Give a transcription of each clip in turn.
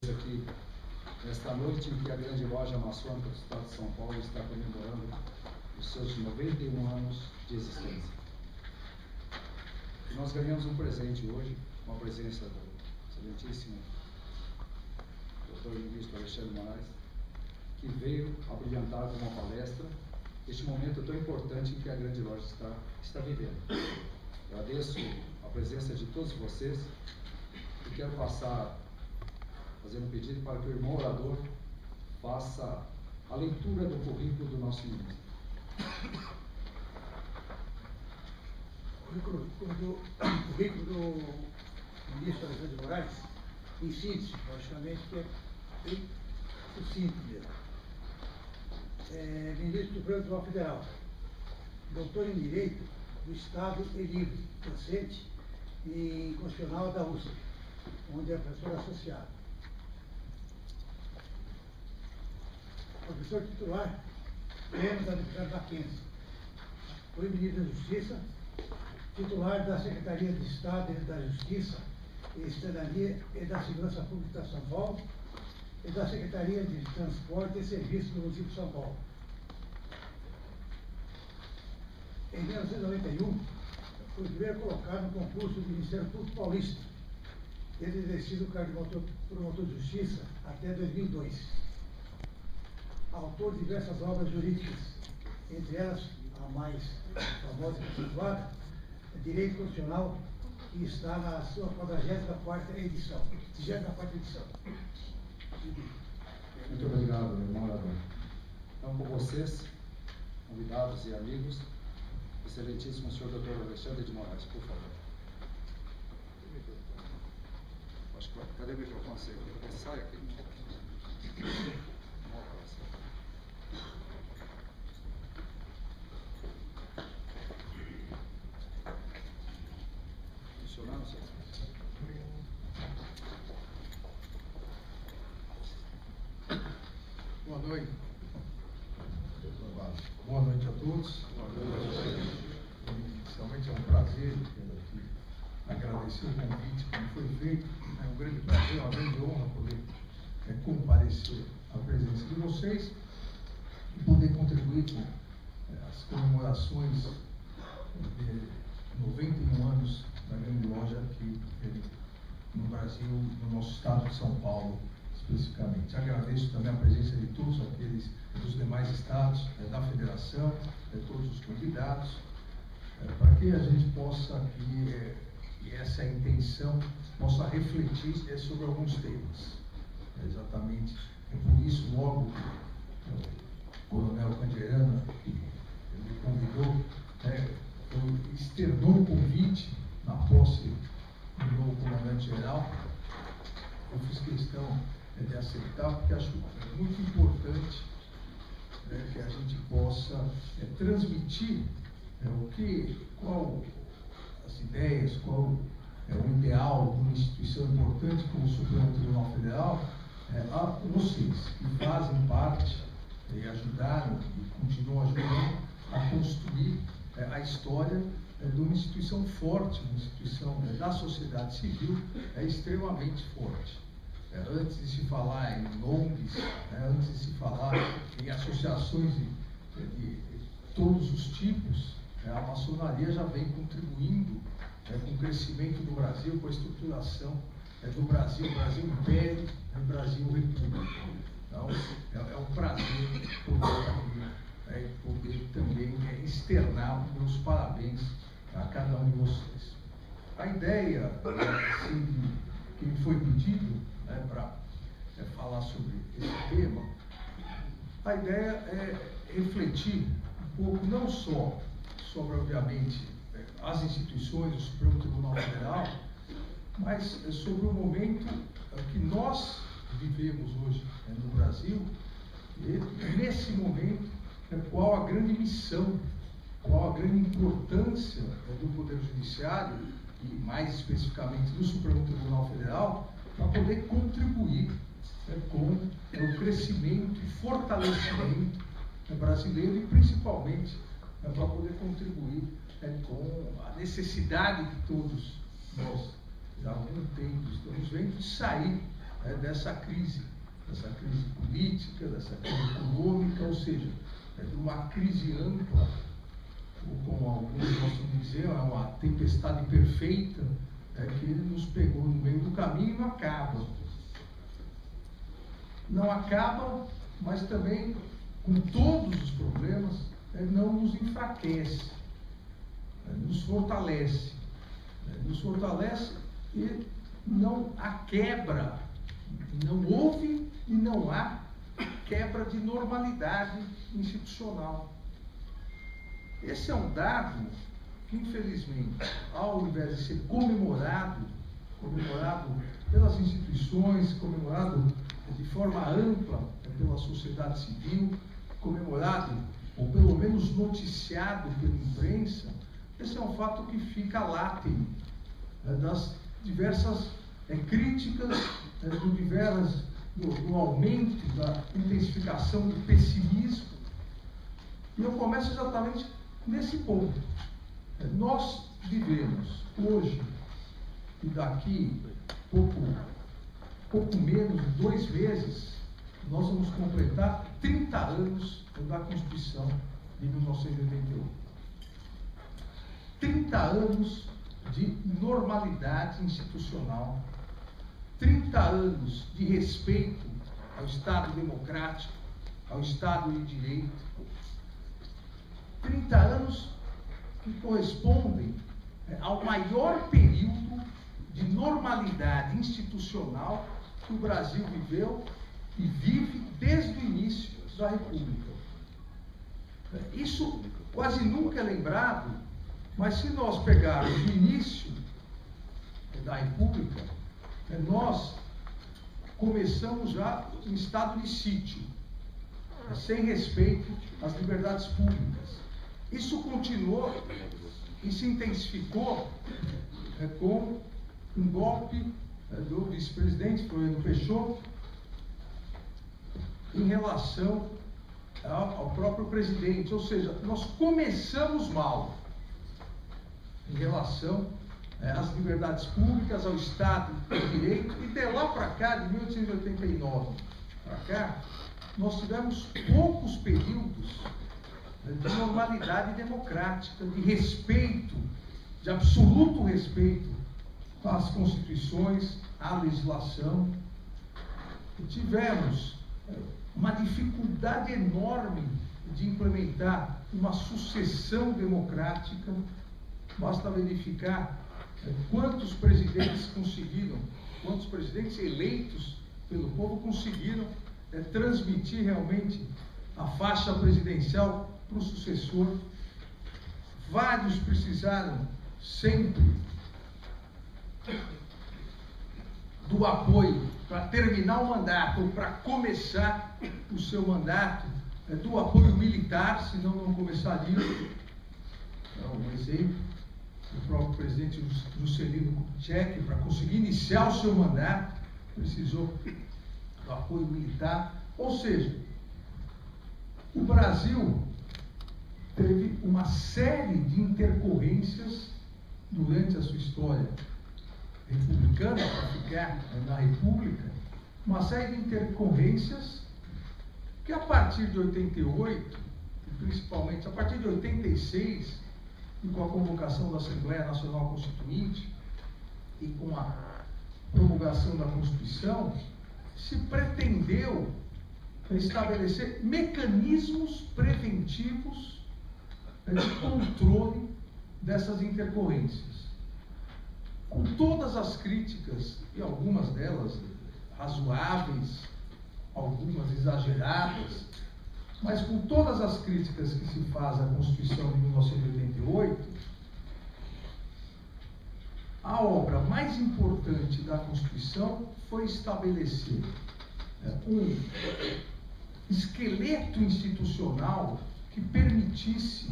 Aqui nesta noite em que a grande loja maçônica do Estado de São Paulo está comemorando os seus 91 anos de existência. E nós ganhamos um presente hoje, com a presença do excelentíssimo Dr. Ministro Alexandre Moraes, que veio a brilhantar com uma palestra este momento tão importante em que a grande loja está vivendo. Agradeço a presença de todos vocês e quero fazer um pedido para que o irmão orador faça a leitura do currículo do nosso ministro. O currículo do ministro Alexandre Moraes, em síntese, logicamente, que é bem sucinto mesmo. Ministro do Supremo Tribunal Federal, doutor em Direito do Estado e livre, docente e constitucional da USP, onde é professor associado. Professor titular, prêmio da Universidade Mackenzie. Foi ministro da Justiça, titular da Secretaria de Estado e da Justiça e Cidadania e da Segurança Pública de São Paulo e da Secretaria de Transporte e Serviços do município de São Paulo. Em 1991, foi primeiro colocado no concurso do Ministério Público Paulista, tendo exercido o cargo de promotor de justiça até 2002. Autor de diversas obras jurídicas, entre elas a mais famosa e conceituada, Direito Constitucional, que está na sua 44ª edição. Muito obrigado, irmão orador. Então, com vocês, convidados e amigos, excelentíssimo senhor Dr. Alexandre de Moraes, por favor. Cadê o microfone? Sai aqui. Funcionando, senhor? Boa noite. Boa noite a todos. Inicialmente é um prazer agradecer o convite que me foi feito. É um grande prazer, uma grande honra poder comparecer à presença de vocês e poder contribuir com as comemorações de 91 anos da grande loja aqui no Brasil, no nosso estado de São Paulo, especificamente. Agradeço também a presença de todos aqueles dos demais estados, da federação, todos os convidados, para que a gente possa aqui, e essa é a intenção, possa refletir sobre alguns temas. Exatamente, por isso, logo, o coronel Candiarana me convidou, externou o convite na posse do novo comandante-geral. Eu fiz questão de aceitar, porque acho muito importante que a gente possa transmitir qual as ideias, qual é o ideal de uma instituição importante como o Supremo Tribunal Federal a vocês, que fazem parte e ajudaram e continuam ajudando a construir a história de uma instituição forte, uma instituição da sociedade civil extremamente forte. Antes de se falar em ONGs, antes de se falar em associações de todos os tipos, a maçonaria já vem contribuindo com o crescimento do Brasil, com a estruturação do Brasil Império e Brasil República. Então, é um prazer poder também externar meus parabéns a cada um de vocês. A ideia que me foi pedido para falar sobre esse tema, a ideia é refletir um pouco não só sobre, obviamente, as instituições do Supremo Tribunal Federal, mas sobre o momento que nós vivemos hoje no Brasil, e nesse momento, qual a grande missão, qual a grande importância do Poder Judiciário, e mais especificamente do Supremo Tribunal Federal, para poder contribuir com o crescimento e fortalecimento brasileiro e principalmente para poder contribuir com a necessidade que todos nós já há algum tempo estamos vendo de sair dessa crise política, dessa crise econômica, ou seja, de uma crise ampla, ou como alguns gostam de dizer, é uma tempestade perfeita, que nos pegou no meio do caminho e não acaba. Não acaba, mas também, com todos os problemas, não nos enfraquece, nos fortalece. Nos fortalece e não há quebra, não houve e não há quebra de normalidade institucional. Esse é um dado que, infelizmente, ao invés de ser comemorado pelas instituições, comemorado de forma ampla pela sociedade civil, comemorado, ou pelo menos noticiado pela imprensa, esse é um fato que fica latente das diversas críticas, do aumento, da intensificação do pessimismo. E eu começo exatamente nesse ponto. Nós vivemos hoje, e daqui pouco menos de 2 meses, nós vamos completar 30 anos da Constituição de 1988. 30 anos de normalidade institucional, 30 anos de respeito ao Estado democrático, ao Estado de Direito, 30 anos que correspondem ao maior período de normalidade institucional que o Brasil viveu e vive desde o início da República. Isso quase nunca é lembrado, mas se nós pegarmos o início da República, nós começamos já em estado de sítio, sem respeito às liberdades públicas. Isso continuou e se intensificou com um golpe do vice-presidente Floriano Peixoto em relação ao próprio presidente. Ou seja, nós começamos mal em relação às liberdades públicas, ao Estado de Direito, e de lá para cá, de 1889 para cá, nós tivemos poucos períodos de normalidade democrática, de respeito, de absoluto respeito às constituições, à legislação. E tivemos uma dificuldade enorme de implementar uma sucessão democrática. Basta verificar quantos presidentes eleitos pelo povo conseguiram transmitir realmente a faixa presidencial para o sucessor. Vários precisaram sempre do apoio para terminar o mandato ou para começar o seu mandato, do apoio militar, senão não começaria. Um exemplo, o próprio presidente Juscelino Kubitschek, para conseguir iniciar o seu mandato, precisou do apoio militar. Ou seja, o Brasil teve uma série de intercorrências durante a sua história republicana, para ficar na República, uma série de intercorrências que, a partir de 88, principalmente a partir de 86, e com a convocação da Assembleia Nacional Constituinte e com a promulgação da Constituição, se pretendeu estabelecer mecanismos preventivos de controle dessas intercorrências. Com todas as críticas, e algumas delas razoáveis, algumas exageradas, mas com todas as críticas que se faz à Constituição de 1988, a obra mais importante da Constituição foi estabelecer um esqueleto institucional que permitisse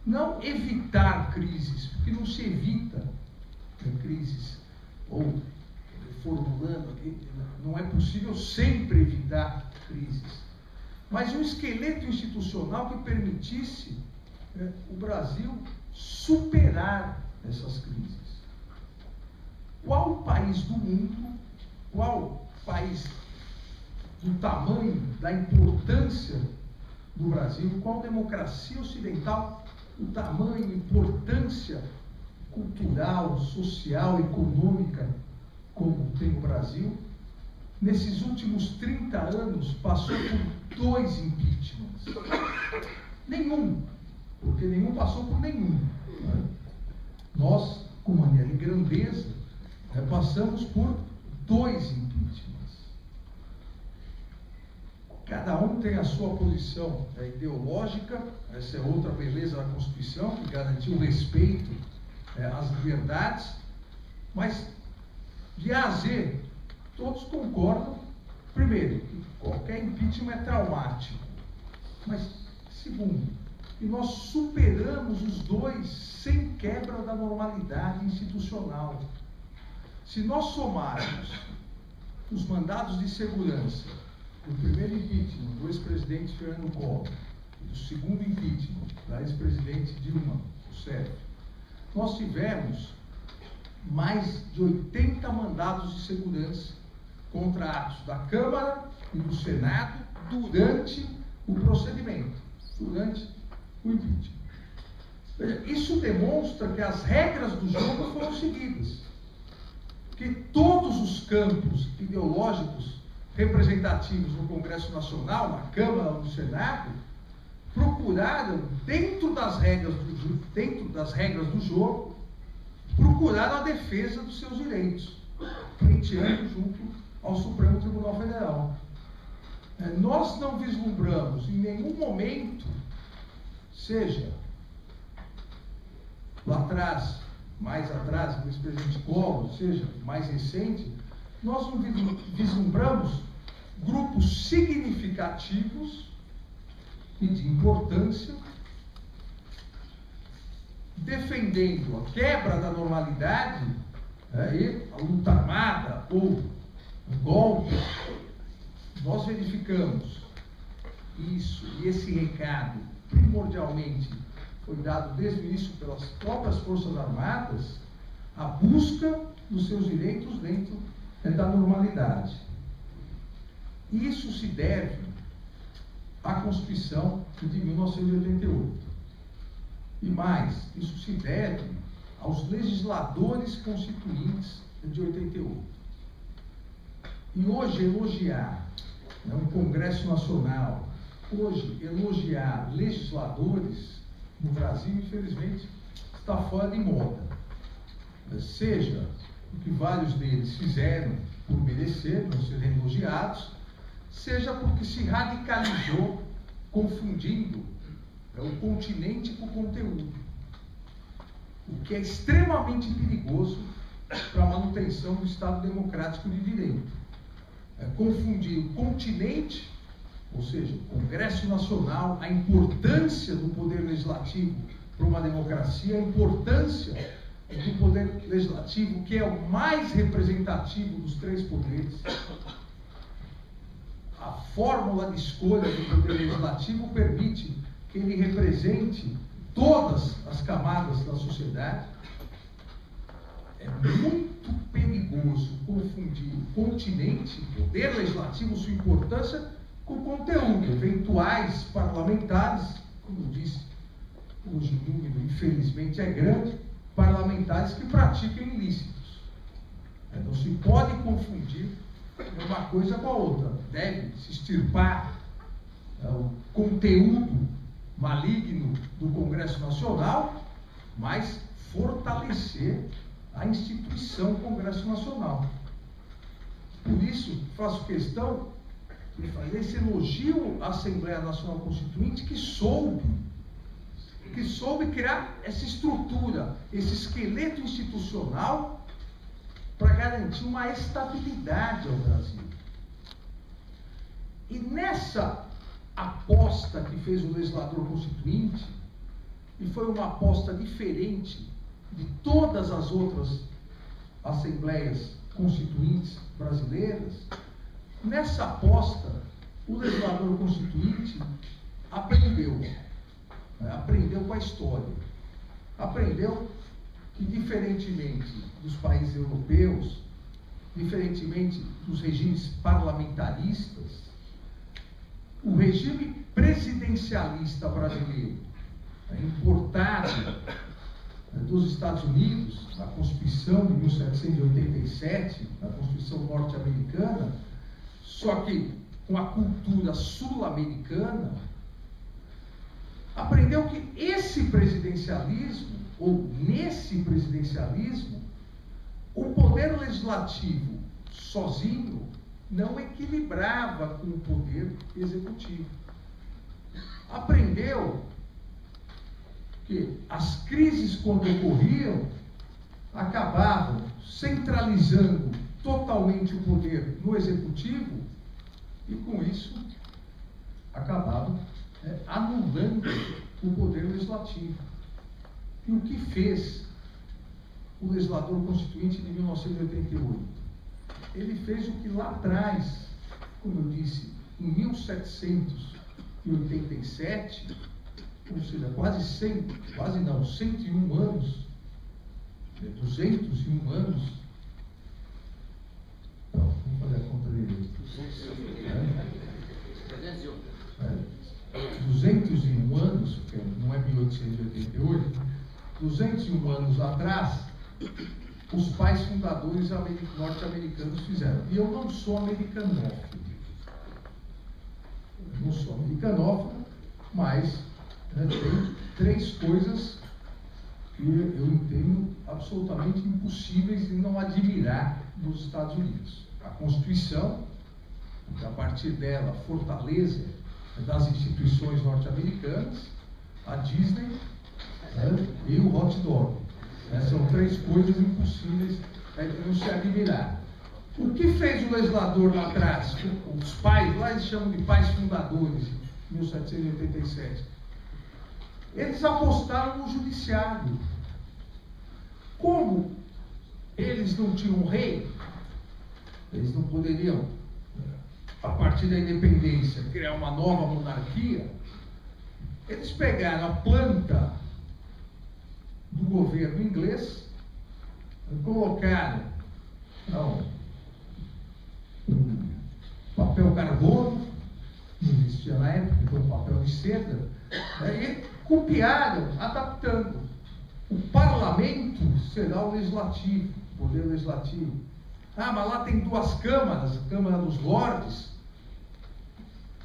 não evitar crises, porque não se evita crises, ou formulando aqui, não é possível sempre evitar crises, mas um esqueleto institucional que permitisse o Brasil superar essas crises. Qual país do mundo, qual país do tamanho, da importância do Brasil, qual democracia ocidental, o tamanho, importância cultural, social, econômica, como tem o Brasil, nesses últimos 30 anos passou por 2 impeachments. Nenhum, porque nenhum passou por nenhum. Né? Nós, com mania de grandeza, passamos por 2 impeachments. Cada um tem a sua posição ideológica, essa é outra beleza da Constituição, que garantiu o respeito às liberdades, mas de A a Z, todos concordam, primeiro, que qualquer impeachment é traumático, mas, segundo, que nós superamos os 2 sem quebra da normalidade institucional. Se nós somarmos os mandados de segurança do primeiro impeachment do ex-presidente Fernando Collor e do segundo impeachment da ex-presidente Dilma Rousseff, nós tivemos mais de 80 mandados de segurança contra atos da Câmara e do Senado durante o procedimento, durante o impeachment. Veja, isso demonstra que as regras do jogo foram seguidas, que todos os campos ideológicos representativos no Congresso Nacional, na Câmara, no Senado, procuraram, dentro das regras do jogo, procuraram a defesa dos seus direitos, pleiteando junto ao Supremo Tribunal Federal. Nós não vislumbramos em nenhum momento, seja lá atrás, mais atrás, do ex-presidente Collor, seja mais recente, nós não vislumbramos grupos significativos e de importância defendendo a quebra da normalidade, e a luta armada ou o golpe. Nós verificamos isso, e esse recado primordialmente foi dado desde o início pelas próprias Forças Armadas, a busca dos seus direitos dentro da normalidade. Isso se deve à Constituição de 1988. E mais, isso se deve aos legisladores constituintes de 88. E hoje elogiar um Congresso Nacional, hoje elogiar legisladores no Brasil, infelizmente, está fora de moda. Seja o que vários deles fizeram por merecer, não serem elogiados, seja porque se radicalizou, confundindo o continente com o conteúdo, o que é extremamente perigoso para a manutenção do Estado Democrático de Direito. Confundir o continente, ou seja, o Congresso Nacional, a importância do Poder Legislativo para uma democracia, a importância do Poder Legislativo, que é o mais representativo dos 3 poderes. A fórmula de escolha do Poder Legislativo permite que ele represente todas as camadas da sociedade. É muito perigoso confundir o continente, o Poder Legislativo, sua importância, com o conteúdo. Eventuais parlamentares, como eu disse, hoje o número, infelizmente, é grande, parlamentares que praticam ilícitos. Não se pode confundir uma coisa com a outra. Deve se extirpar o conteúdo maligno do Congresso Nacional, mas fortalecer a instituição Congresso Nacional. Por isso, faço questão de fazer esse elogio à Assembleia Nacional Constituinte, que soube criar essa estrutura, esse esqueleto institucional para garantir uma estabilidade ao Brasil. E nessa aposta que fez o legislador constituinte, e foi uma aposta diferente de todas as outras assembleias constituintes brasileiras, nessa aposta, o legislador constituinte aprendeu com a história, aprendeu que, diferentemente dos países europeus, diferentemente dos regimes parlamentaristas, o regime presidencialista brasileiro, importado dos Estados Unidos, na Constituição de 1787, na Constituição norte-americana, só que com a cultura sul-americana, aprendeu que esse presidencialismo, ou nesse presidencialismo, o poder legislativo sozinho não equilibrava com o poder executivo. Aprendeu que as crises, quando ocorriam, acabavam centralizando totalmente o poder no executivo e, com isso, acabavam anulando o poder legislativo. E o que fez o legislador constituinte de 1988? Ele fez o que lá atrás, como eu disse, em 1787, ou seja, quase 101 anos, 201 anos, não, vamos fazer a conta dele. 201 anos, porque não é 1888, 201 anos atrás, os pais fundadores norte-americanos fizeram. E eu não sou americanófilo. Mas tem três coisas que eu entendo absolutamente impossíveis de não admirar nos Estados Unidos. A Constituição, que a partir dela, fortaleza das instituições norte-americanas, a Disney e o hot dog. São três coisas impossíveis de não se admirar. O que fez o legislador lá atrás? Os pais, lá eles chamam de pais fundadores, em 1787. Eles apostaram no judiciário. Como eles não tinham rei, eles não poderiam, a partir da independência, criar uma nova monarquia. Eles pegaram a planta do governo inglês, colocaram um papel carbono, não existia na época, então papel de seda, e copiaram, adaptando. O parlamento será o legislativo, o poder legislativo. Ah, mas lá tem duas câmaras, a Câmara dos Lordes.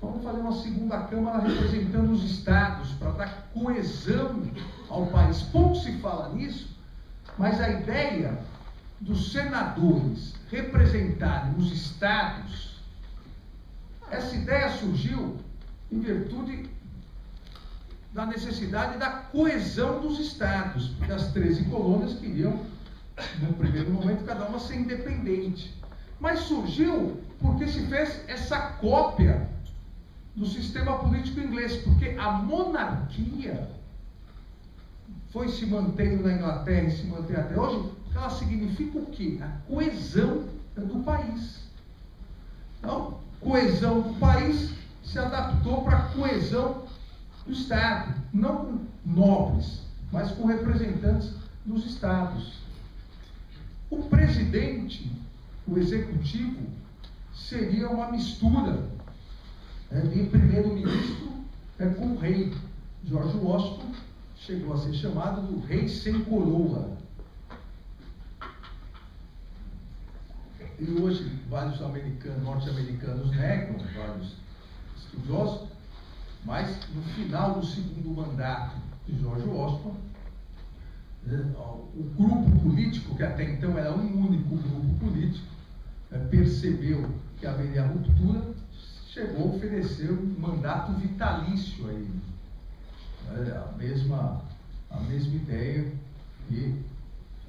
Vamos fazer uma segunda Câmara representando os estados, para dar coesão ao país. Pouco se fala nisso, mas a ideia dos senadores representarem os estados, essa ideia surgiu em virtude da necessidade da coesão dos estados, porque as 13 colônias queriam, no primeiro momento, cada uma ser independente. Mas surgiu porque se fez essa cópia do sistema político inglês, porque a monarquia foi se mantendo na Inglaterra e se mantém até hoje, porque ela significa o quê? A coesão do país. Então, coesão do país se adaptou para a coesão do Estado, não com nobres, mas com representantes dos estados. O presidente, o executivo, seria uma mistura de primeiro-ministro com o rei. George Washington chegou a ser chamado do rei sem coroa. E hoje vários norte-americanos negam, vários estudiosos, mas no final do segundo mandato de George Washington, o grupo político, que até então era um único grupo político, percebeu que haveria ruptura, chegou a oferecer um mandato vitalício a ele. A mesma ideia que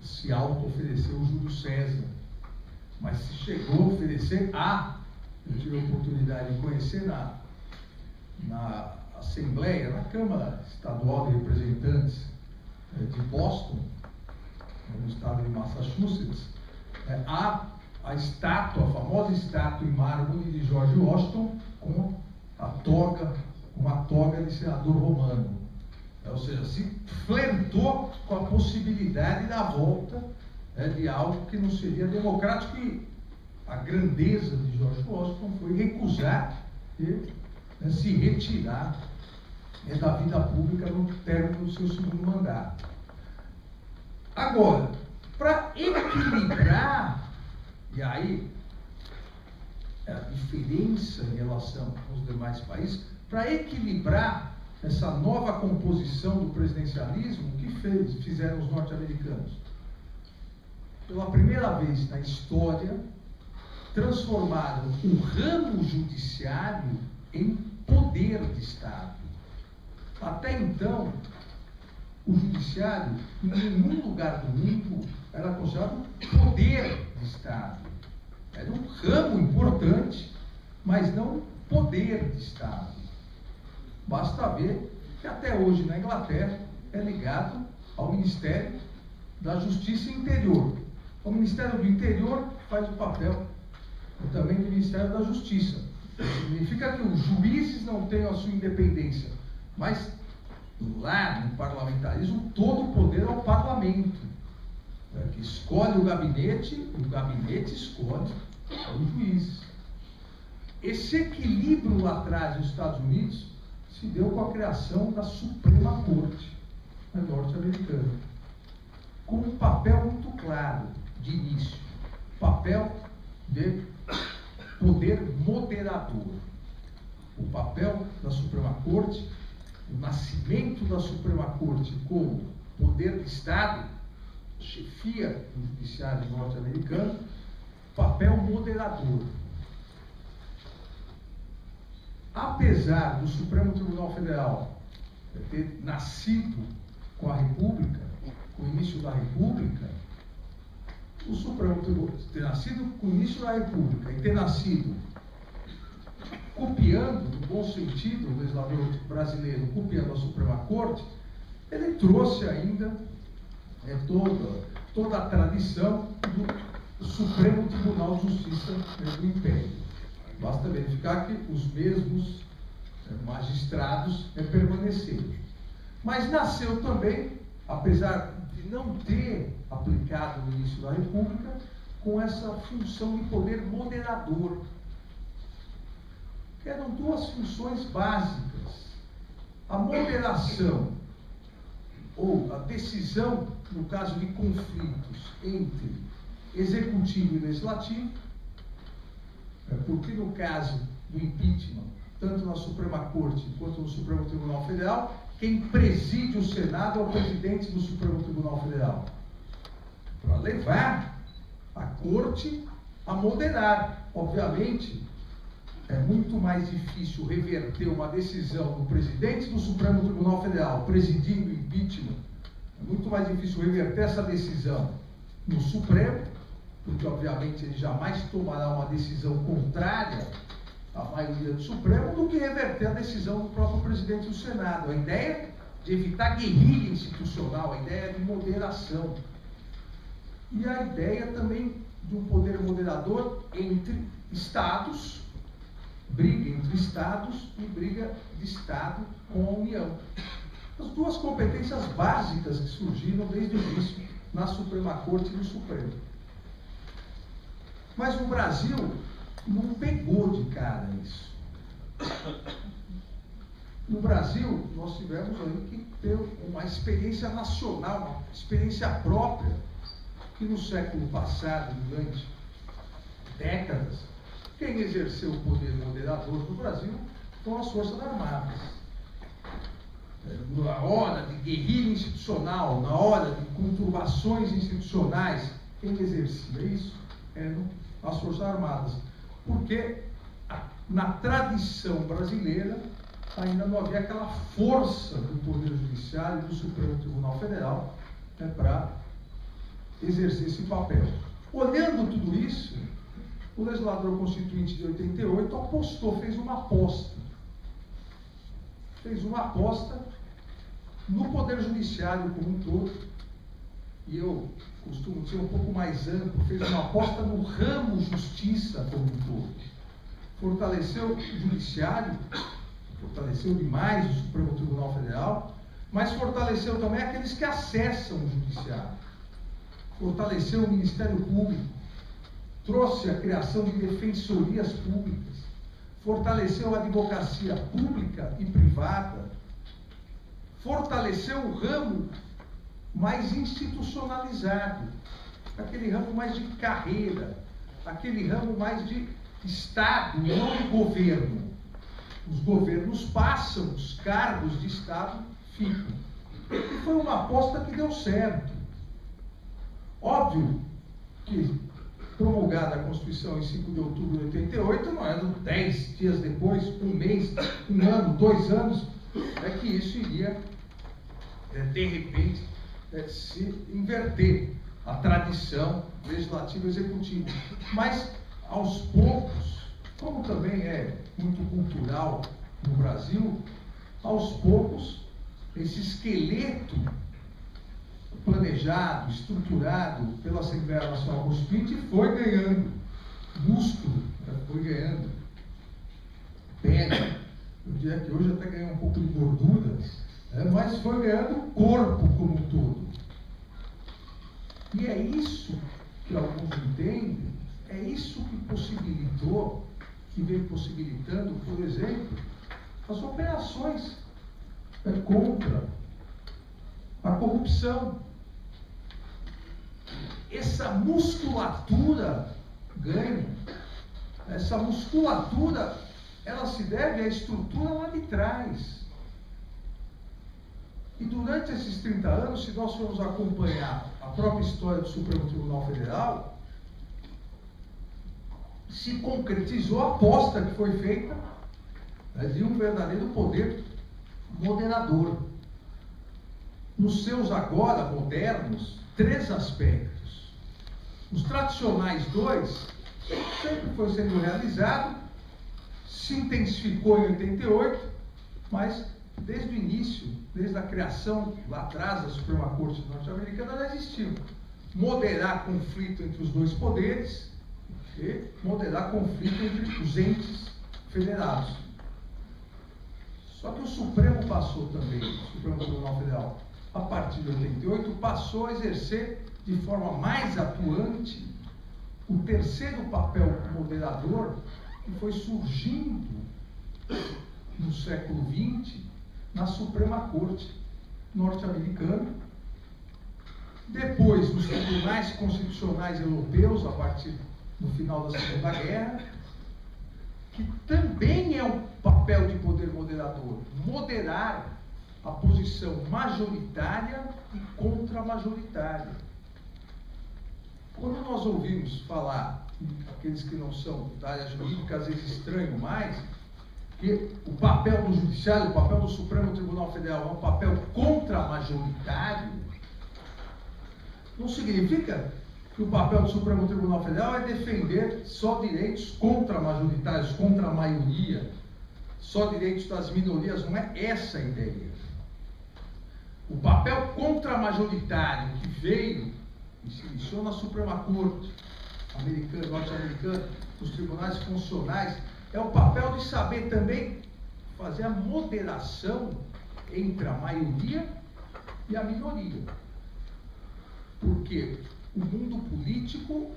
se auto-ofereceu o Júlio César. Mas se chegou a oferecer eu tive a oportunidade de conhecer na Assembleia, na Câmara Estadual de Representantes de Boston, no estado de Massachusetts, a estátua, a famosa estátua em mármore de George Washington com uma toga de senador romano. Ou seja, se flertou com a possibilidade da volta de algo que não seria democrático, e a grandeza de George Washington foi recusar se retirar da vida pública no término do seu segundo mandato. Agora, para equilibrar, e aí a diferença em relação aos demais países, para equilibrar essa nova composição do presidencialismo, o que fizeram os norte-americanos? Pela primeira vez na história, transformaram o ramo judiciário em poder de Estado. Até então, o judiciário, em nenhum lugar do mundo, era considerado poder de Estado. Era um ramo importante, mas não poder de Estado. Basta ver que até hoje na Inglaterra é ligado ao Ministério da Justiça Interior. O Ministério do Interior faz o papel também do Ministério da Justiça. Significa que os juízes não têm a sua independência, mas lá no parlamentarismo todo o poder é o parlamento, que escolhe o gabinete e o gabinete escolhe os juízes. Esse equilíbrio lá atrás nos Estados Unidos se deu com a criação da Suprema Corte norte-americana, com um papel muito claro de início, papel de poder moderador. O papel da Suprema Corte, o nascimento da Suprema Corte como poder de Estado, chefia do judiciário norte-americano, papel moderador. Apesar do Supremo Tribunal Federal ter nascido com a República, com o início da República, o Supremo Tribunal ter nascido com o início da República e ter nascido copiando, no bom sentido, o legislador brasileiro copiando a Suprema Corte, ele trouxe ainda toda a tradição do Supremo Tribunal de Justiça do Império. Basta verificar que os mesmos magistrados permaneceram. Mas nasceu também, apesar de não ter aplicado no início da República, com essa função de poder moderador. Que eram duas funções básicas. A moderação, ou a decisão, no caso de conflitos entre executivo e legislativo, porque no caso do impeachment, tanto na Suprema Corte quanto no Supremo Tribunal Federal, quem preside o Senado é o presidente do Supremo Tribunal Federal, para levar a Corte a moderar. Obviamente, é muito mais difícil reverter uma decisão do presidente do Supremo Tribunal Federal presidindo o impeachment. É muito mais difícil reverter essa decisão no Supremo, porque obviamente ele jamais tomará uma decisão contrária à maioria do Supremo, do que reverter a decisão do próprio presidente do Senado. A ideia de evitar guerrilha institucional, a ideia de moderação. E a ideia também de um poder moderador entre Estados, briga entre Estados e briga de Estado com a União. As duas competências básicas que surgiram desde o início na Suprema Corte e no Supremo. Mas o Brasil não pegou de cara isso. No Brasil, nós tivemos aí que ter uma experiência nacional, uma experiência própria, que no século passado, durante décadas, quem exerceu o poder moderador no Brasil foram as Forças Armadas. Na hora de guerrilha institucional, na hora de conturbações institucionais, quem exercia isso eram as Forças Armadas. Porque na tradição brasileira ainda não havia aquela força do Poder Judiciário e do Supremo Tribunal Federal para exercer esse papel. Olhando tudo isso, o legislador constituinte de 88 apostou, fez uma aposta. Fez uma aposta no Poder Judiciário como um todo, e eu costumo ser um pouco mais amplo, fez uma aposta no ramo Justiça como um todo. Fortaleceu o Judiciário, fortaleceu demais o Supremo Tribunal Federal, mas fortaleceu também aqueles que acessam o Judiciário. Fortaleceu o Ministério Público, trouxe a criação de defensorias públicas, fortaleceu a advocacia pública e privada, fortaleceu o ramo mais institucionalizado, aquele ramo mais de carreira, aquele ramo mais de Estado, não de governo. Os governos passam, os cargos de Estado ficam. E foi uma aposta que deu certo. Óbvio que, promulgada a Constituição em 5 de outubro de 88, não é 10 dias depois, um mês, um ano, 2 anos, é que isso iria, de repente, se inverter a tradição legislativa e executiva. Mas, aos poucos, como também é muito cultural no Brasil, aos poucos, esse esqueleto planejado, estruturado pela Assembleia Nacional Constituinte foi ganhando músculo, foi ganhando pele. Eu diria que hoje até ganhou um pouco de gordura, mas foi ganhando corpo como um todo. E é isso que alguns entendem, é isso que possibilitou, que vem possibilitando, por exemplo, as operações contra a corrupção. Essa musculatura ganha. Essa musculatura, ela se deve à estrutura lá de trás. E durante esses 30 anos, se nós formos acompanhar a própria história do Supremo Tribunal Federal, se concretizou a aposta que foi feita de um verdadeiro poder moderador. Nos seus agora modernos 3 aspectos. Os tradicionais 2 sempre foi sendo realizado, se intensificou em 88, mas desde o início, desde a criação lá atrás da Suprema Corte norte-americana, já existiu. Moderar conflito entre os 2 poderes e moderar conflito entre os entes federados. Só que o Supremo passou também, o Supremo Tribunal Federal, a partir de 88, passou a exercer de forma mais atuante o terceiro papel moderador que foi surgindo no século XX na Suprema Corte norte-americana, depois nos tribunais constitucionais europeus, a partir do final da Segunda Guerra, que também é um papel de poder moderador, moderar a posição majoritária e contra-majoritária. Quando nós ouvimos falar, aqueles que não são da área jurídica, às vezes estranham mais, que o papel do Judiciário, o papel do Supremo Tribunal Federal é um papel contra-majoritário, não significa que o papel do Supremo Tribunal Federal é defender só direitos contra-majoritários, contra a maioria, só direitos das minorias, não é essa a ideia. O papel contra-majoritário que veio e se iniciou na Suprema Corte americana, norte-americana, dos tribunais funcionais, é o papel de saber também fazer a moderação entre a maioria e a minoria. Porque o mundo político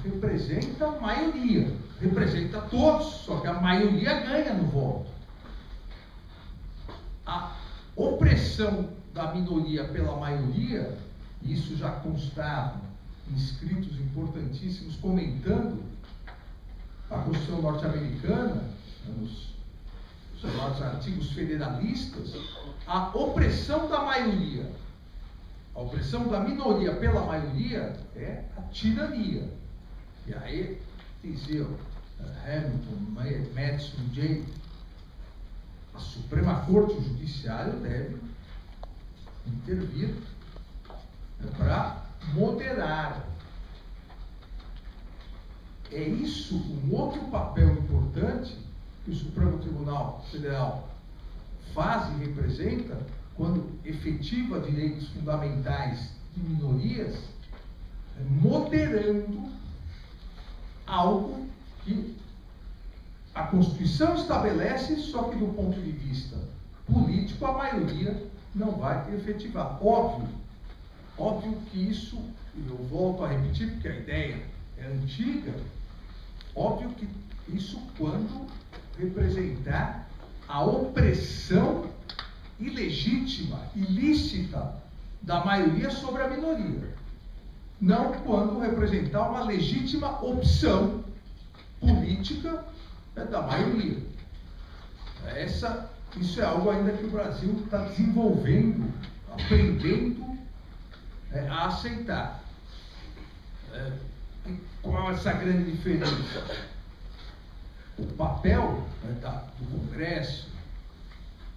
representa a maioria, representa todos, só que a maioria ganha no voto. A opressão da minoria pela maioria, isso já constava em escritos importantíssimos comentando a Constituição norte-americana, nos chamados artigos federalistas, a opressão da maioria. A opressão da minoria pela maioria é a tirania. E aí, dizia Hamilton, Madison, Jay, a Suprema Corte, o Judiciário deve intervir para moderar. É isso um outro papel importante que o Supremo Tribunal Federal faz e representa quando efetiva direitos fundamentais de minorias, moderando algo que a Constituição estabelece, só que do ponto de vista político a maioria não vai efetivar. Óbvio que isso, e eu volto a repetir, porque a ideia antiga, óbvio que isso quando representar a opressão ilegítima, ilícita da maioria sobre a minoria. Não quando representar uma legítima opção política, né, da maioria. Isso é algo ainda que o Brasil está desenvolvendo, aprendendo a aceitar. E qual é essa grande diferença? O papel, né, do Congresso,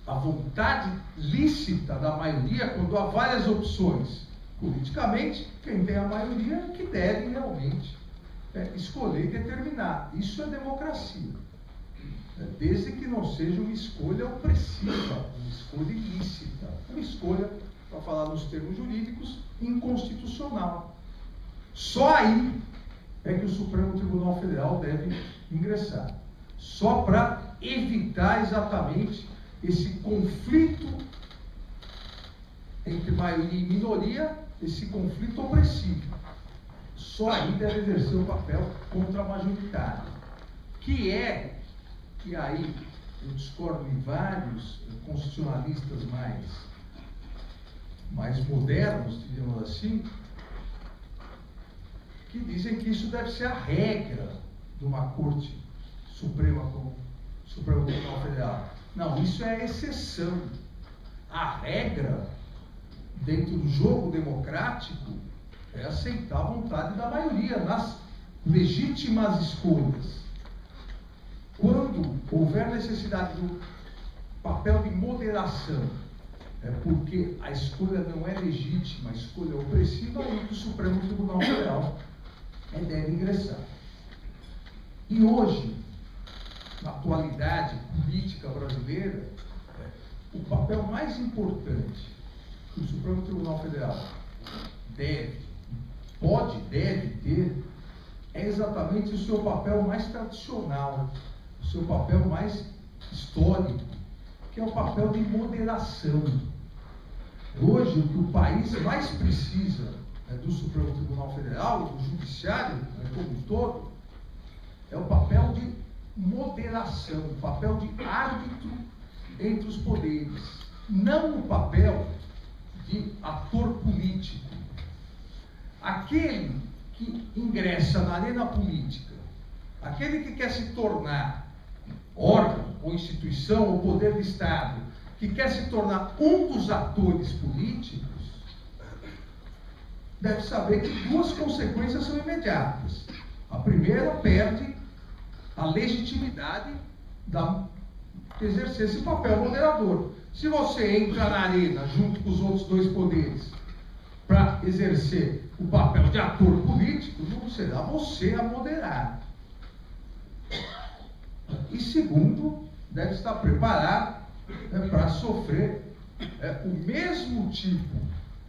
a vontade lícita da maioria, quando há várias opções. Politicamente, quem tem a maioria é que deve realmente escolher e determinar. Isso é democracia. Desde que não seja uma escolha opressiva, uma escolha ilícita, uma escolha, para falar nos termos jurídicos, inconstitucional. Só aí é que o Supremo Tribunal Federal deve ingressar. Só para evitar exatamente esse conflito entre maioria e minoria, esse conflito opressivo. Só aí deve exercer o papel contra-majoritário, que é, e aí eu discordo em vários constitucionalistas mais modernos, digamos assim, que dizem que isso deve ser a regra de uma Corte Suprema como o Supremo Tribunal Federal. Não, isso é a exceção. A regra, dentro do jogo democrático, é aceitar a vontade da maioria nas legítimas escolhas. Quando houver necessidade do papel de moderação, porque a escolha não é legítima, a escolha é opressiva, aí o Supremo Tribunal Federal deve ingressar. E hoje, na atualidade política brasileira, o papel mais importante que o Supremo Tribunal Federal deve ter, é exatamente o seu papel mais tradicional, o seu papel mais histórico, que é o papel de moderação. Hoje, o que o país mais precisa do Supremo Tribunal Federal, do Judiciário como um todo, é o papel de moderação, o papel de árbitro entre os poderes, não o papel de ator político. Aquele que ingressa na arena política, aquele que quer se tornar órgão ou instituição ou poder do Estado, que quer se tornar um dos atores políticos, deve saber que duas consequências são imediatas. A primeira, perde a legitimidade de exercer esse papel moderador. Se você entra na arena junto com os outros dois poderes para exercer o papel de ator político, não será você a moderar. E segundo, deve estar preparado para sofrer o mesmo tipo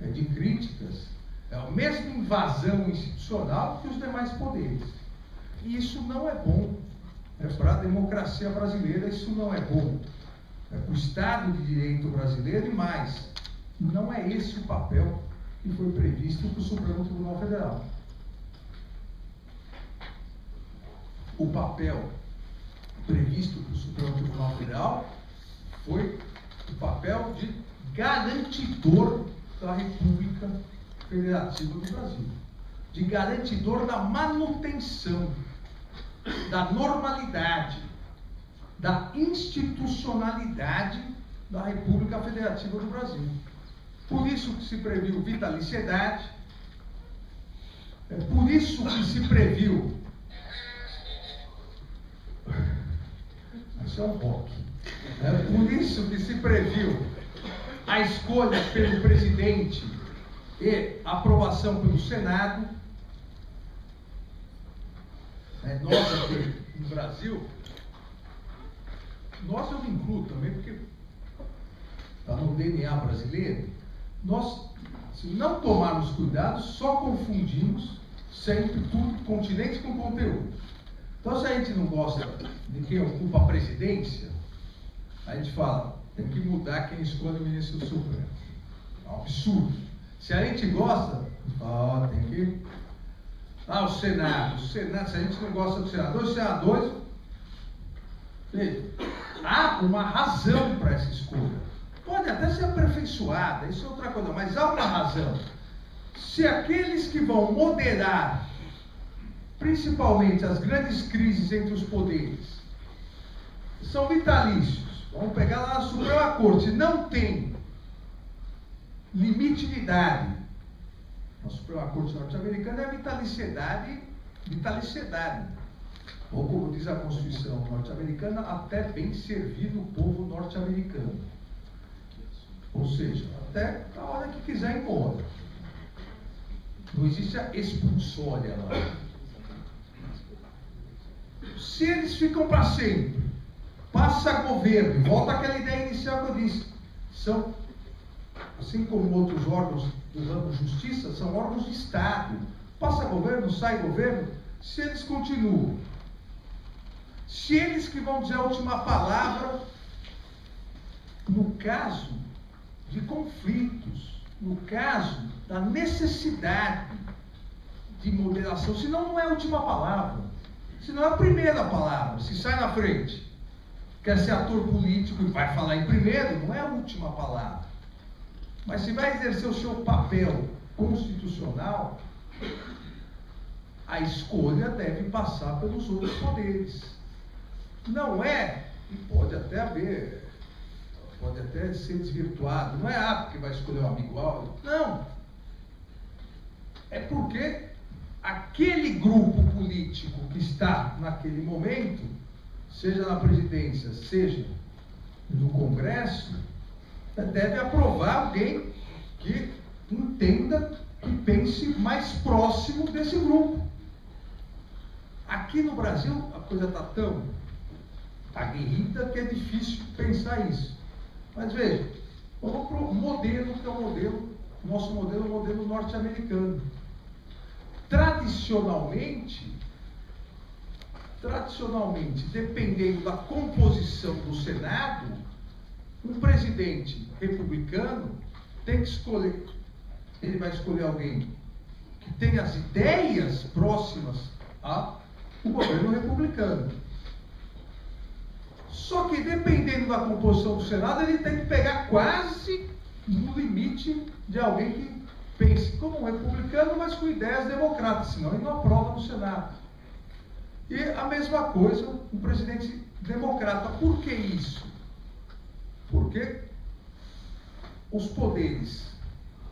de críticas, a mesma invasão institucional que os demais poderes. E isso não é bom para a democracia brasileira, isso não é bom para o Estado de Direito brasileiro, e mais, não é esse o papel que foi previsto para o Supremo Tribunal Federal. O papel previsto para o Supremo Tribunal Federal foi o papel de garantidor da República Federativa do Brasil, de garantidor da manutenção, da normalidade, da institucionalidade da República Federativa do Brasil. Por isso que se previu vitaliciedade, por isso que se previu. Isso é um rock. Por isso que se previu a escolha pelo presidente e a aprovação pelo Senado. Nós aqui no Brasil, nós eu me incluo também, porque está no DNA brasileiro, nós, se não tomarmos cuidado, só confundimos sempre tudo, continente com conteúdo. Então, se a gente não gosta de quem ocupa a presidência, a gente fala, tem que mudar quem escolhe o ministro do Supremo. É um absurdo. Se a gente gosta, tem que o Senado, se a gente não gosta do Senado, os senadores, há uma razão para essa escolha. Pode até ser aperfeiçoada, isso é outra coisa, mas há uma razão. Se aqueles que vão moderar, principalmente as grandes crises entre os poderes, são vitalícios, vamos pegar lá na Suprema Corte, não tem limite de idade. A Suprema Corte norte-americana é vitaliciedade. Ou como diz a Constituição norte-americana, até bem servido o povo norte-americano. Ou seja, até a hora que quiser ir embora. Não existe a expulsória lá. Se eles ficam para sempre, passa governo, volta àquela ideia inicial que eu disse, são, assim como outros órgãos do ramo justiça, são órgãos de Estado. Passa governo, sai governo, se eles continuam. Se eles que vão dizer a última palavra, no caso de conflitos, no caso da necessidade de moderação, senão não é a última palavra, senão é a primeira palavra, se sai na frente, quer ser ator político e vai falar em primeiro, não é a última palavra. Mas se vai exercer o seu papel constitucional, a escolha deve passar pelos outros poderes. Não é, e pode até haver, pode até ser desvirtuado, não é porque vai escolher um amigo Áureo, não. É porque aquele grupo político que está naquele momento, seja na presidência, seja no Congresso, deve aprovar alguém que entenda, que pense mais próximo desse grupo. Aqui no Brasil, a coisa está tão aguerrida que é difícil pensar isso. Mas veja, vamos para o modelo, que é o modelo, nosso modelo é o modelo norte-americano. Tradicionalmente, dependendo da composição do Senado, um presidente republicano tem que escolher, ele vai escolher alguém que tenha as ideias próximas ao governo republicano. Só que dependendo da composição do Senado, ele tem que pegar quase no limite de alguém que pense como um republicano, mas com ideias democratas, senão ele não aprova no Senado. E a mesma coisa, um presidente democrata. Por que isso? Porque os poderes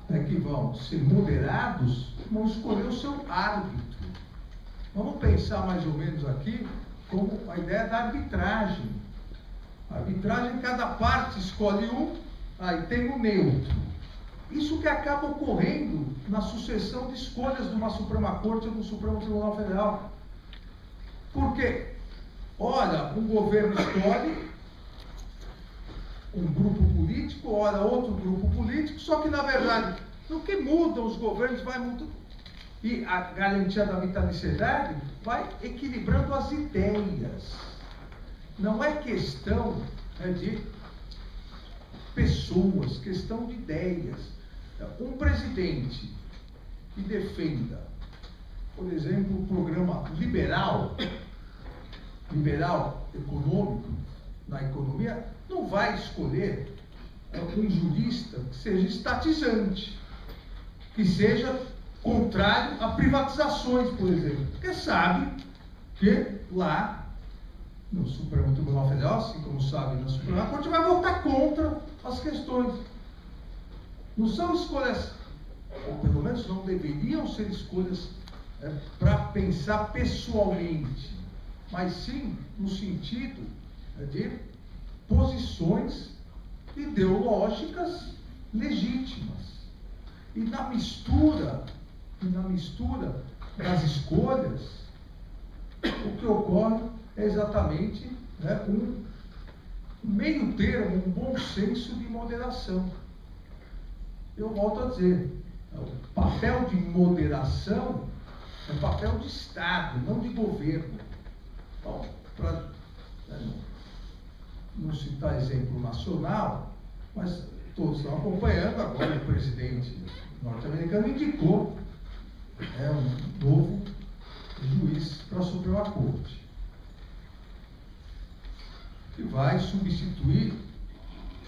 que vão ser moderados vão escolher o seu árbitro. Vamos pensar mais ou menos aqui como a ideia da arbitragem. A arbitragem, cada parte escolhe um, aí tem o neutro. Isso que acaba ocorrendo na sucessão de escolhas de uma Suprema Corte ou do Supremo Tribunal Federal. Porque, ora, um governo escolhe um grupo político, ora outro grupo político, só que na verdade, no que mudam os governos, vai mudando. E a garantia da vitaliciedade vai equilibrando as ideias. Não é questão de pessoas, questão de ideias. Um presidente que defenda, por exemplo, um programa liberal econômico, na economia, não vai escolher um jurista que seja estatizante, que seja contrário a privatizações, por exemplo, porque sabe que lá no Supremo Tribunal Federal, assim como sabe na Suprema Corte, vai votar contra as questões. Não são escolhas, ou pelo menos não deveriam ser escolhas para pensar pessoalmente, mas sim no sentido de posições ideológicas legítimas. E na mistura das escolhas, o que ocorre é exatamente um meio termo, um bom senso de moderação. Eu volto a dizer, o papel de moderação é um papel de Estado, não de governo. Bom, para não citar exemplo nacional, mas todos estão acompanhando, agora o presidente norte-americano indicou um novo juiz para a Suprema Corte, que vai substituir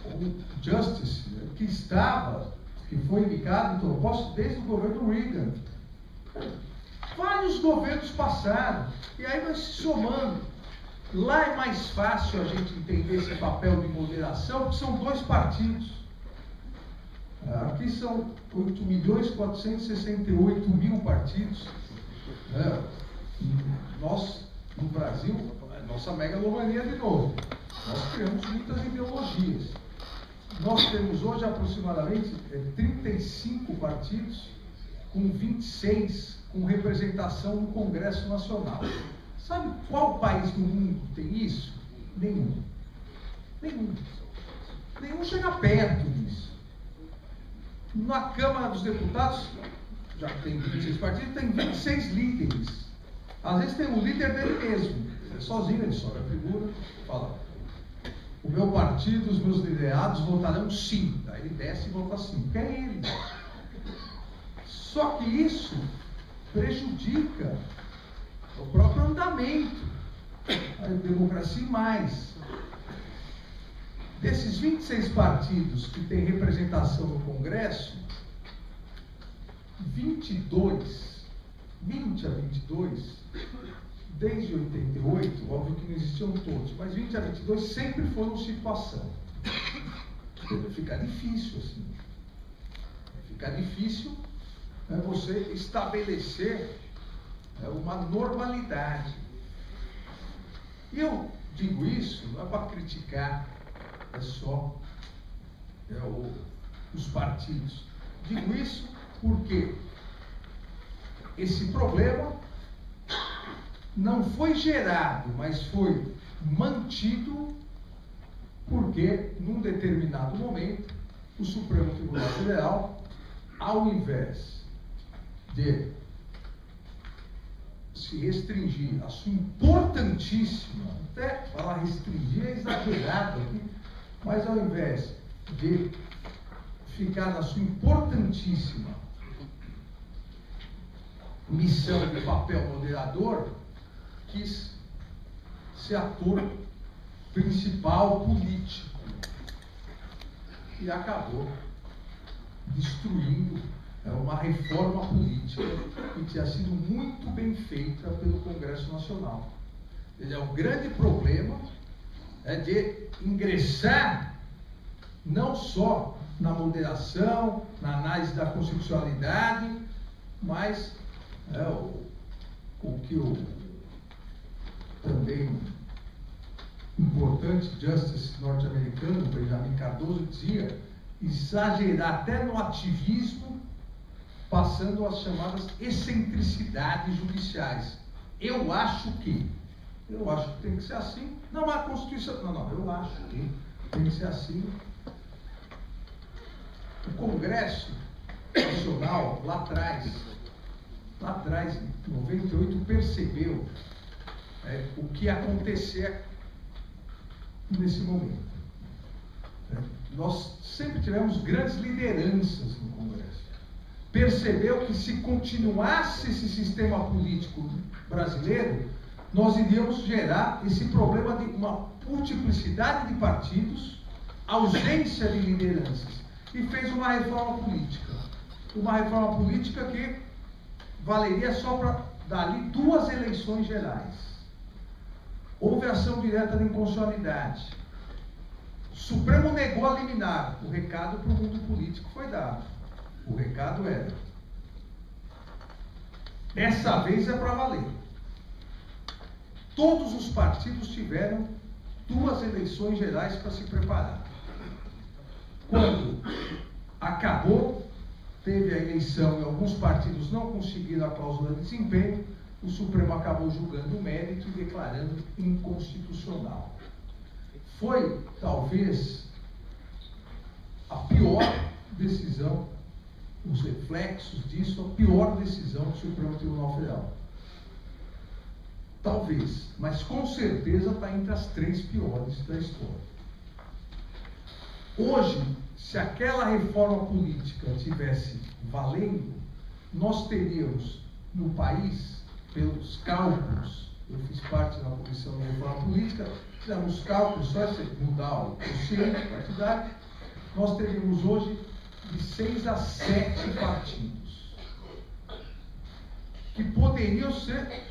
o Justice, que foi indicado em todo posto desde o governo Reagan. Vários governos passaram, e aí vai se somando. Lá é mais fácil a gente entender esse papel de moderação, porque são 2 partidos. Aqui são 8.468.000 partidos. Nós, no Brasil, nossa megalomania de novo. Nós criamos muitas ideologias. Nós temos hoje aproximadamente 35 partidos, com 26 com representação no Congresso Nacional. Sabe qual país do mundo tem isso? Nenhum. Nenhum chega perto disso. Na Câmara dos Deputados, já tem 26 partidos, tem 26 líderes. Às vezes tem um líder dele mesmo. Sozinho ele sobe a figura, fala: o meu partido, os meus liderados votarão sim. Daí ele desce e vota sim. Que é ele. Só que isso prejudica o próprio andamento, a democracia e mais. Desses 26 partidos que têm representação no Congresso, 20 a 22, desde 88, óbvio que não existiam todos, mas 20 a 22 sempre foram situação. Fica difícil assim. Fica difícil você estabelecer uma normalidade. E eu digo isso não é para criticar só os partidos. Digo isso porque esse problema não foi gerado, mas foi mantido porque, num determinado momento, o Supremo Tribunal Federal, ao invés de se restringir a sua importantíssima, até falar restringir é exagerado aqui, mas ao invés de ficar na sua importantíssima missão de papel moderador, quis ser ator principal político e acabou destruindo uma reforma política que tinha sido muito bem feita pelo Congresso Nacional. O grande problema é de ingressar não só na moderação, na análise da constitucionalidade, mas o que o também importante Justice norte-americano, Benjamin Cardoso, dizia: exagerar até no ativismo, passando às chamadas excentricidades judiciais. Eu acho que tem que ser assim. Não, a Constituição. Eu acho que tem que ser assim. O Congresso Nacional, lá atrás, em 98, percebeu o que ia acontecer nesse momento. Nós sempre tivemos grandes lideranças no Congresso. Percebeu que se continuasse esse sistema político brasileiro, nós iríamos gerar esse problema de uma multiplicidade de partidos, ausência de lideranças, e fez uma reforma política. Uma reforma política que valeria só para dali 2 eleições gerais. Houve ação direta de inconstitucionalidade. O Supremo negou a liminar. O recado para o mundo político foi dado. O recado era: dessa vez é para valer. Todos os partidos tiveram 2 eleições gerais para se preparar. Quando acabou, teve a eleição e alguns partidos não conseguiram a cláusula de desempenho, o Supremo acabou julgando o mérito e declarando inconstitucional. Foi, talvez, a pior decisão, os reflexos disso, a pior decisão do Supremo Tribunal Federal. Talvez, mas com certeza está entre as 3 piores da história. Hoje, se aquela reforma política tivesse valendo, nós teríamos no país pelos cálculos, eu fiz parte da Comissão de Reforma Política, fizemos cálculos, só se mudar o quociente partidário, nós teríamos hoje de 6 a 7 partidos, que poderiam ser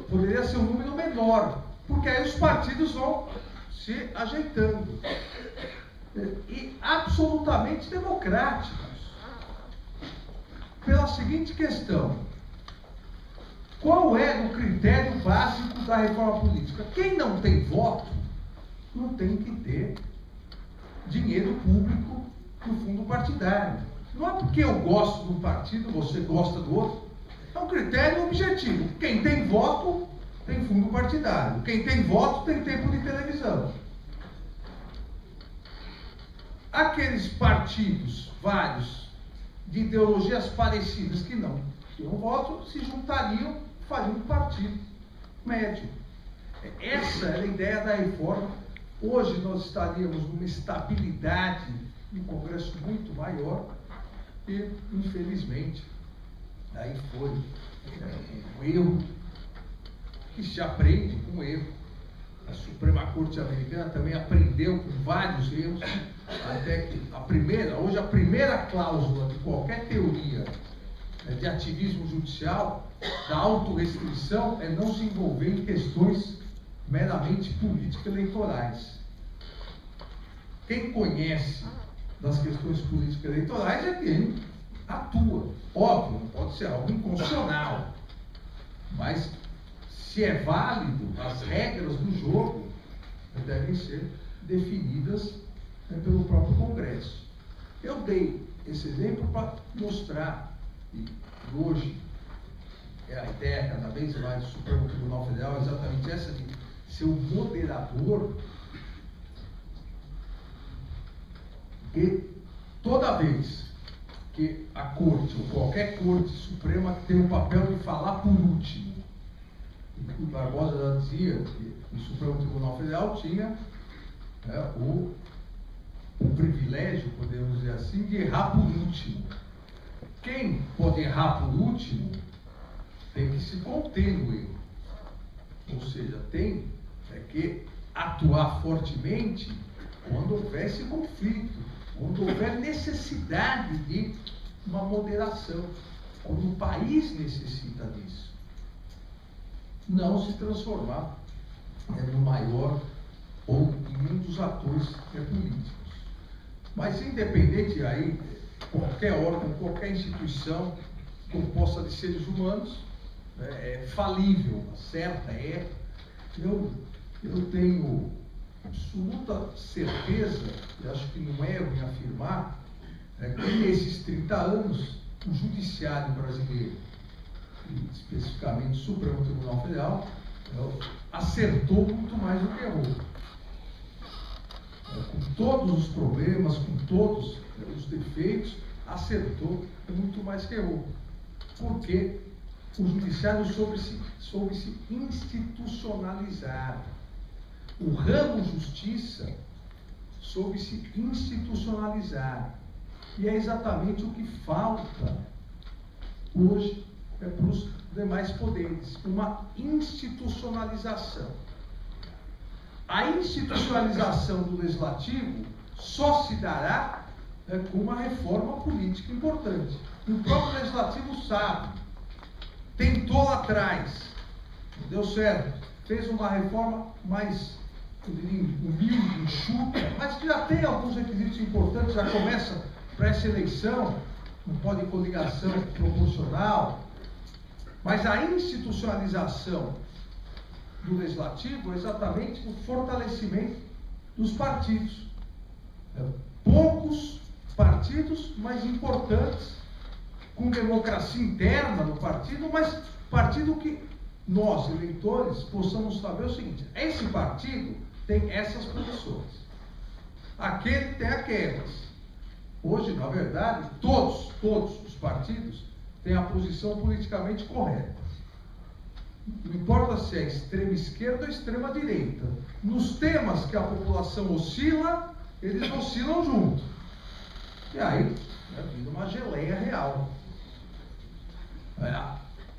poderia ser um número menor, porque aí os partidos vão se ajeitando, e absolutamente democráticos, pela seguinte questão: qual é o critério básico da reforma política? Quem não tem voto não tem que ter dinheiro público no fundo partidário. Não é porque eu gosto de um partido, você gosta do outro. É um critério objetivo. Quem tem voto tem fundo partidário. Quem tem voto tem tempo de televisão. Aqueles partidos, vários, de ideologias parecidas que não tinham voto, se juntariam, fariam um partido médio. Essa era a ideia da reforma. Hoje nós estaríamos numa estabilidade de Congresso muito maior e, infelizmente, aí foi um erro que se aprende com erro. A Suprema Corte Americana também aprendeu com vários erros, até que hoje a primeira cláusula de qualquer teoria de ativismo judicial, da autorrestrição, é não se envolver em questões meramente político-eleitorais. Quem conhece das questões político-eleitorais é quem atua. Óbvio, não pode ser algo inconstitucional, mas se é válido, as regras do jogo devem ser definidas pelo próprio Congresso. Eu dei esse exemplo para mostrar que hoje a ideia cada vez mais do Supremo Tribunal Federal é exatamente essa, de ser um moderador, e toda vez que a Corte, ou qualquer Corte Suprema, tem o papel de falar por último. O Barbosa já dizia que o Supremo Tribunal Federal tinha o privilégio, podemos dizer assim, de errar por último. Quem pode errar por último tem que se conter no erro. Ou seja, tem que atuar fortemente quando houver esse conflito, quando houver necessidade de uma moderação, quando o país necessita disso. Não se transformar no maior ou em um dos atores políticos. Mas independente aí, qualquer órgão, qualquer instituição composta de seres humanos é falível, certa é. Eu tenho absoluta certeza, e acho que não erro em afirmar, que nesses 30 anos o judiciário brasileiro, e especificamente o Supremo Tribunal Federal, acertou muito mais do que errou. Com todos os problemas, com todos os defeitos, acertou muito mais que errou. Porque o judiciário soube se institucionalizar. O ramo justiça soube se institucionalizar. E é exatamente o que falta hoje para os demais poderes, uma institucionalização. A institucionalização do legislativo só se dará com uma reforma política importante. O próprio legislativo sabe, tentou lá atrás, não deu certo, fez uma reforma mais, eu diria, humilde, enxuta, mas que já tem alguns requisitos importantes, já começa para essa eleição, não pode coligação proporcional, mas a institucionalização do legislativo é exatamente o fortalecimento dos partidos. Poucos partidos, mas importantes, com democracia interna no partido, mas partido que nós, eleitores, possamos saber o seguinte: esse partido tem essas posições, aquele tem aquelas. Hoje, na verdade, todos os partidos têm a posição politicamente correta. Não importa se é extrema esquerda ou extrema direita. Nos temas que a população oscila, eles oscilam junto. E aí, vira uma geleia real.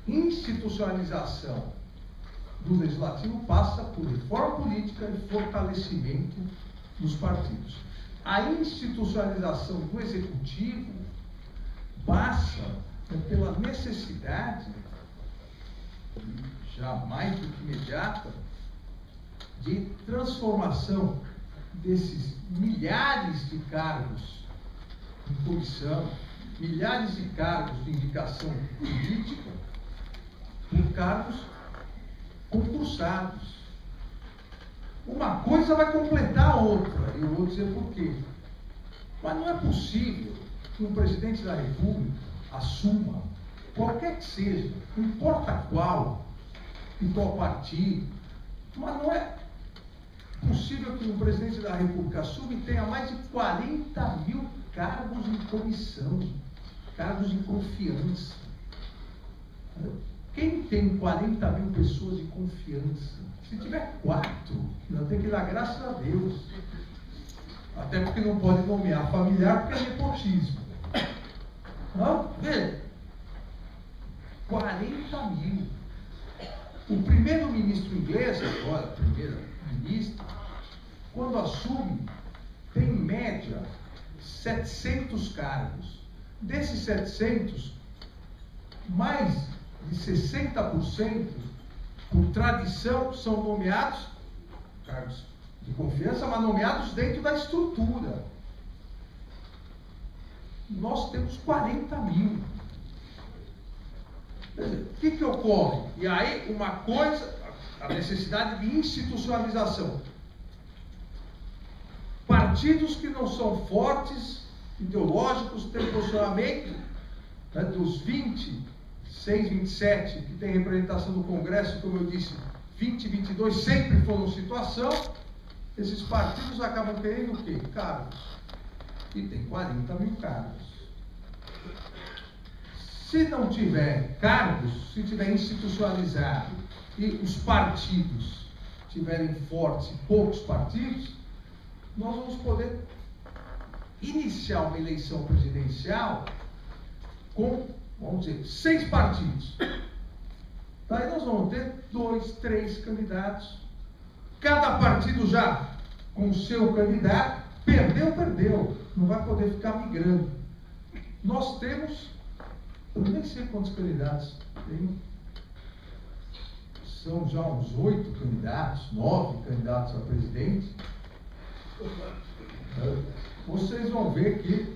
institucionalização do legislativo passa por reforma política e fortalecimento dos partidos. A institucionalização do executivo passa pela necessidade, já mais do que imediata, de transformação desses milhares de cargos em comissão, milhares de cargos de indicação política, por cargos concursados. Uma coisa vai completar a outra, e eu vou dizer por quê. Mas não é possível que um presidente da República assuma, qualquer que seja, não importa qual, em qual partido, mas não é possível que um presidente da República assuma e tenha mais de 40 mil cargos em comissão, cargos de confiança. Quem tem 40 mil pessoas de confiança? Se tiver 4, não tem que dar graças a Deus. Até porque não pode nomear familiar, porque é nepotismo. Não? Vê? 40 mil. O primeiro-ministro inglês, agora, primeira-ministra, quando assume, tem em média 700 cargos. Desses 700, mais de 60%, por tradição, são nomeados, cargos de confiança, mas nomeados dentro da estrutura. Nós temos 40 mil. O que ocorre? E aí, uma coisa, a necessidade de institucionalização. Partidos que não são fortes, ideológicos, têm posicionamento, dos 26, 27, que tem representação no Congresso, como eu disse, 20, 22 sempre foram situação, esses partidos acabam tendo o quê? Cargos. E tem 40 mil cargos. Se não tiver cargos, se tiver institucionalizado e os partidos tiverem fortes e poucos partidos, nós vamos poder iniciar uma eleição presidencial com, vamos dizer, 6 partidos. Daí nós vamos ter 2, 3 candidatos. Cada partido já com o seu candidato, perdeu, não vai poder ficar migrando. Nós temos, eu nem sei quantos candidatos tem, são já uns 8 candidatos, 9 candidatos a presidente. Vocês vão ver que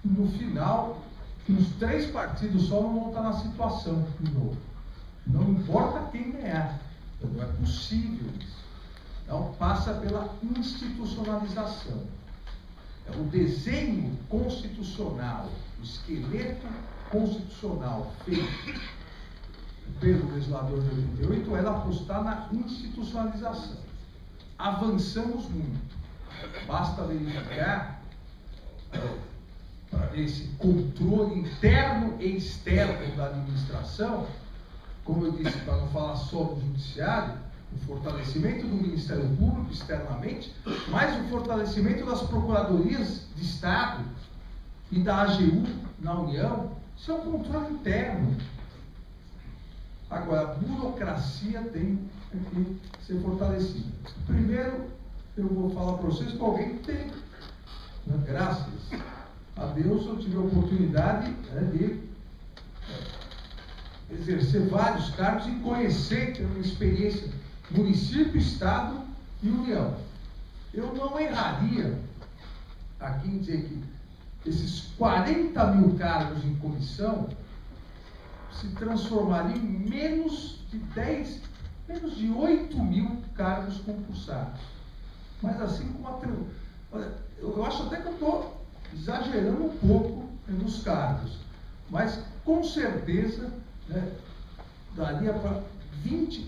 no final, uns 3 partidos só não vão estar na situação de novo. Não importa quem ganhar, não é possível isso. Então passa pela institucionalização. O desenho constitucional, o esqueleto constitucional feito pelo legislador de 88 era apostar na institucionalização. Avançamos muito. Basta verificar esse controle interno e externo da administração, como eu disse, para não falar só do judiciário, o fortalecimento do Ministério Público externamente, mas o fortalecimento das procuradorias de Estado e da AGU na União. Isso é um controle interno. Agora, a burocracia tem que ser fortalecida. Primeiro, eu vou falar para vocês que alguém tem. Graças a Deus eu tive a oportunidade de exercer vários cargos e conhecer, ter uma experiência município, Estado e União. Eu não erraria aqui em dizer que esses 40 mil cargos em comissão se transformariam em menos de 8 mil cargos concursados. Mas assim como eu acho até que eu estou exagerando um pouco nos cargos, mas com certeza daria para 20%,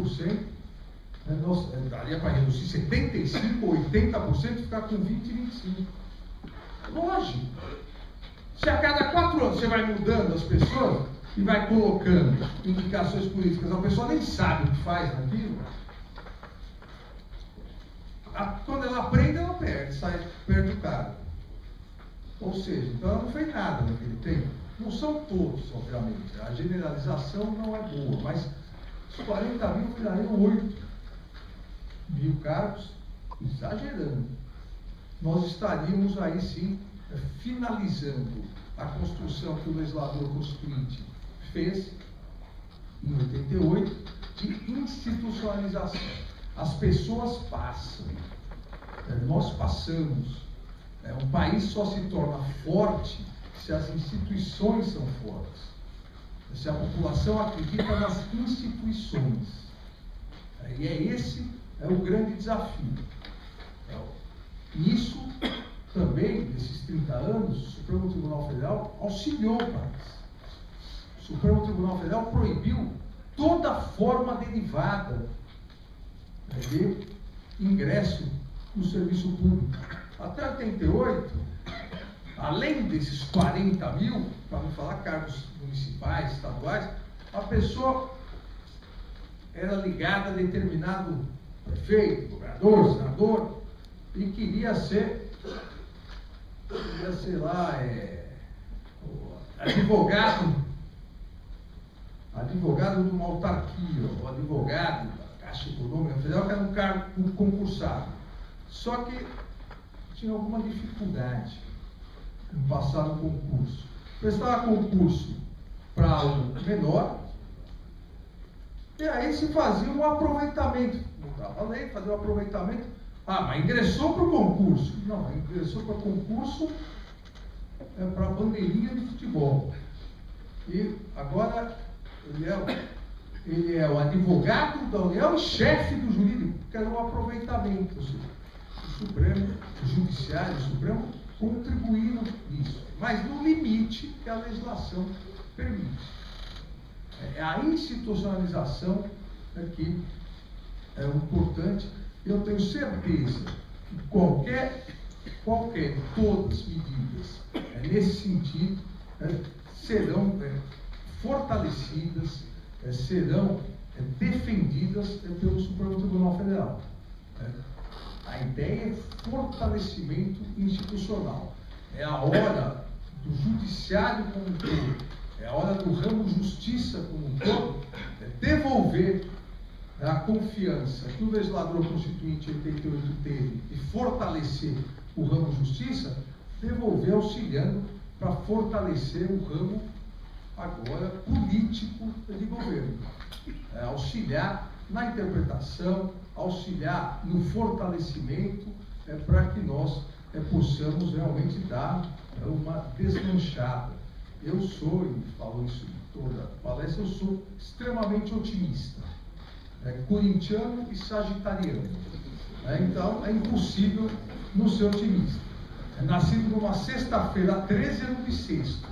25%, daria para reduzir 75% ou 80%, ficar com 20% e 25%. Lógico. Se a cada 4 anos você vai mudando as pessoas e vai colocando indicações políticas, a pessoa nem sabe o que faz naquilo, quando ela aprende, ela perde o cargo. Ou seja, então ela não fez nada naquele tempo. Não são todos, obviamente. A generalização não é boa, mas os 40 mil virariam 8 mil cargos, exagerando. Nós estaríamos aí sim finalizando a construção que o legislador constituinte fez em 88 de institucionalização. As pessoas passam, nós passamos. Um país só se torna forte se as instituições são fortes, se a população acredita nas instituições. E esse é o grande desafio. Nisso, também, nesses 30 anos, o Supremo Tribunal Federal auxiliou o país. O Supremo Tribunal Federal proibiu toda forma derivada de ingresso no serviço público. Até 88, além desses 40 mil, para não falar cargos municipais, estaduais, a pessoa era ligada a determinado prefeito, governador, senador, e queria ser lá, advogado de uma autarquia, ou advogado da Caixa Econômica Federal, que era um cargo concursado. Só que tinha alguma dificuldade em passar no concurso. Prestava concurso para um menor, e aí se fazia um aproveitamento. Mudava a lei, fazia um aproveitamento. Ah, mas ingressou para o concurso. Não, ingressou para o concurso para a bandeirinha de futebol. E agora ele é o advogado da União e chefe do jurídico, que era um aproveitamento. O Supremo, o Judiciário, o Supremo contribuíram nisso, mas no limite que a legislação permite. A institucionalização aqui é importante. Eu tenho certeza que todas as medidas nesse sentido serão fortalecidas, serão defendidas pelo Supremo Tribunal Federal. A ideia é fortalecimento institucional. É a hora do judiciário como um todo, é a hora do ramo justiça como um todo, devolver a confiança que o legislador constituinte em 88 teve e fortalecer o ramo justiça, devolver auxiliando para fortalecer o ramo agora político de governo. Auxiliar na interpretação, auxiliar no fortalecimento, para que nós possamos realmente dar uma desmanchada. Eu sou, e falo isso em toda a palestra, eu sou extremamente otimista, corintiano e sagitariano. Então é impossível não ser otimista. Nascido numa sexta-feira, 13 ano bissexto.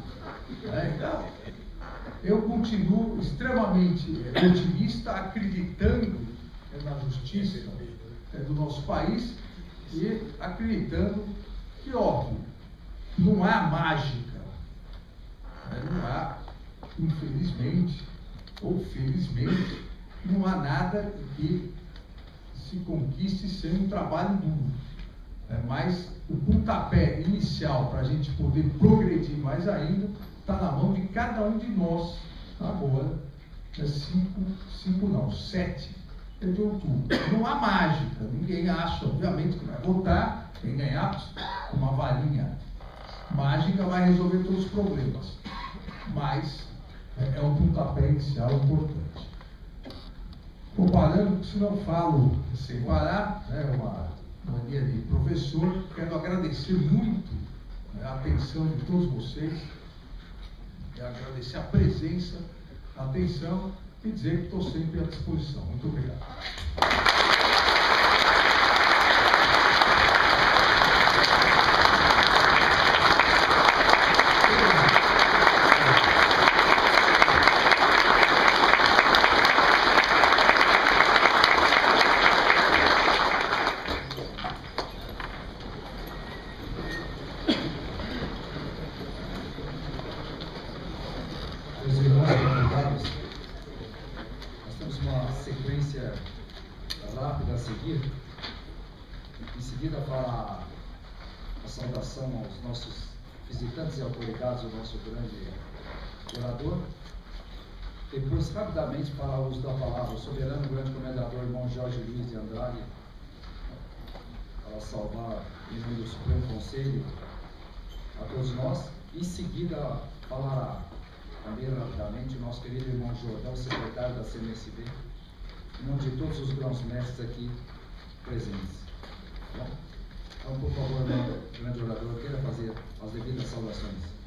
Então, eu continuo extremamente otimista, acreditando na justiça do nosso país e acreditando que, óbvio, não há mágica, não há, infelizmente ou felizmente, não há nada que se conquiste sem um trabalho duro. Mas o pontapé inicial para a gente poder progredir mais ainda está na mão de cada um de nós agora, 7 de outubro. Não há mágica, ninguém acha, obviamente, que vai votar, quem ganhar com uma varinha mágica vai resolver todos os problemas. Mas é um pontapé inicial importante. Comparando, se não falo sem parar, uma mania de professor, quero agradecer muito a atenção de todos vocês, agradecer a presença, a atenção e dizer que estou sempre à disposição. Muito obrigado. Os irmãos deputados, nós temos uma sequência rápida a seguir. Em seguida, para a saudação aos nossos visitantes e autoridades do nosso grande orador. Depois, rapidamente, para o uso da palavra, o soberano grande comendador, irmão Jorge Luiz de Andrade, para saudar em nome do Supremo Conselho a todos nós. Em seguida, falará também rapidamente o nosso querido irmão Jordão, secretário da CMSB, em nome de todos os grãos-mestres aqui presentes. Bom, então, por favor, irmão grande orador, queira fazer as devidas saudações.